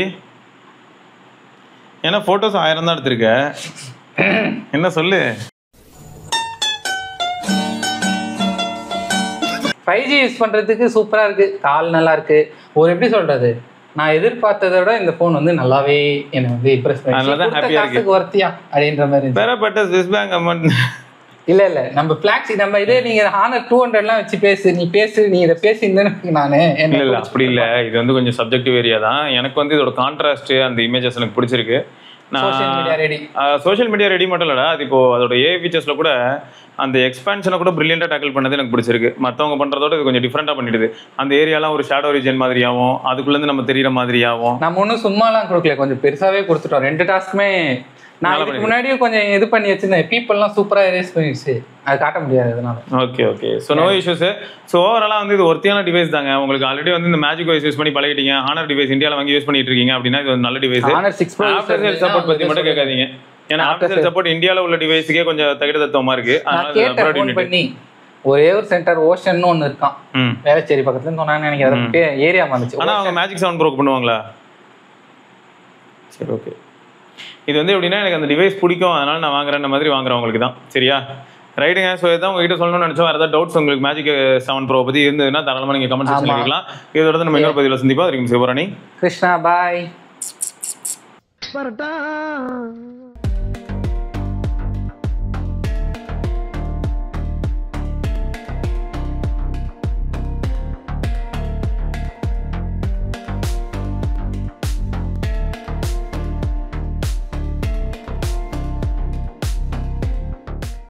ஏன்னா போட்டோஸ் 1000 தான் எடுத்திருக்க, என்ன சொல்லு. 5G யூஸ் பண்றதுக்கு சூப்பரா இருக்கு, கால் நல்லா இருக்கு. ஒரு எப்படி சொல்றது, நான் எதிர்பார்த்ததை விட இந்த போன் வந்து நல்லாவே என்ன வந்து இம்ப்ரெஸ் பண்ணி வர்த்தியா அப்படின்ற மாதிரி. பெறப்பட்ட ஸ்விஸ் பேங்க் அமௌண்ட் இல்ல நம்ம பிளாக்ஸி நம்ம இதே நீங்க ஹானர் 200 வச்சு பேசு நீ இதை பேசியிருந்தேன்னு நானு இல்ல அப்படி இல்ல. இது வந்து கொஞ்சம் சப்ஜெக்டிவ் ஏரியா தான். எனக்கு வந்து இதோட கான்ட்ராஸ்ட் அந்த இமேஜஸ் எனக்கு பிடிச்சிருக்கு. சோஷியல் மீடியா ரெடி மட்டும் இல்லடா, அது இப்போ அதோட ஏஐ ஃபீச்சர்ஸ்ல கூட அந்த எக்ஸ்பான்ஷனை கூட பிரில்லியண்டா டேக்கிள் பண்ணது எனக்கு பிடிச்சிருக்கு. மற்றவங்க பண்றதோட இது கொஞ்சம் டிஃப்ரெண்டா பண்ணிடுது. அந்த ஏரியாலாம் ஒரு ஷேடோ ரீஜன் மாதிரியாவும் அதுக்குள்ளேருந்து நம்ம தெரியற மாதிரியாவும். நம்ம ஒன்றும் சும்மாலாம் கொடுக்கல, கொஞ்சம் பெருசாவே கொடுத்துட்டோம். 2 டாஸ்க்குமே நான் இதுக்கு முன்னாடியும் கொஞ்சம் இது பண்ணி வச்சிருந்தேன். பீப்புள்லாம் சூப்பரா எரேஸ் பண்ணிடுச்சு, அது காட்ட முடியாது அதனால. Okay so no issues. So ஓவராலாக வந்து இது ஒர்த்தியான டிவைஸ் தாங்க. உங்களுக்கு ஆல்ரெடி வந்து இந்த மேஜிக் வாய்ஸ் யூஸ் பண்ணி பழகிட்டீங்க, ஹானர் டிவைஸ் இந்தியாவில் வாங்கி யூஸ் பண்ணிட்டு இருக்கீங்க அப்படின்னா இது ஒரு நல்ல டிவைஸ். ஆஃப்டர் சேல் சப்போர்ட் பத்தி மட்டும் கேட்காதீங்க, ஏன்னா ஆஃப்டர் சேல் சப்போர்ட் இந்தியாவில் உள்ள டிவைஸுக்கே கொஞ்சம் தகுதத்தமா இருக்கு. பண்ணி ஒரே ஒரு சென்டர் ஓஷன் ஒன்று இருக்கான் வேளச்சேரி பக்கத்துல சொன்னாங்க, எனக்கு ஏரியா வந்துச்சு. ஆனால் அவங்க மேஜிக் 7 ப்ரோ பண்ணுவாங்களா? சரி ஓகே. இது வந்து எப்படின்னா எனக்கு அந்த டிவைஸ் பிடிக்கும், அதனால நான் வாங்குறேன் மாதிரி வாங்குறவங்களுக்கு தான். சரியா ரைட்டுங்க. ஸோ இதான் உங்ககிட்ட சொல்லணும்னு நினச்சோம். வேறு ஏதாவது டவுட்ஸ் உங்களுக்கு மேஜிக் 7 ப்ரோ பற்றி இருந்ததுன்னா தாராளமாக நீங்கள் கமெண்ட் செக்ஷனில் கேட்கலாம். இதோட நம்ம இன்னொரு பதிவில் சந்திப்போம். அதுக்கு சிவராணி கிருஷ்ணா பாய்.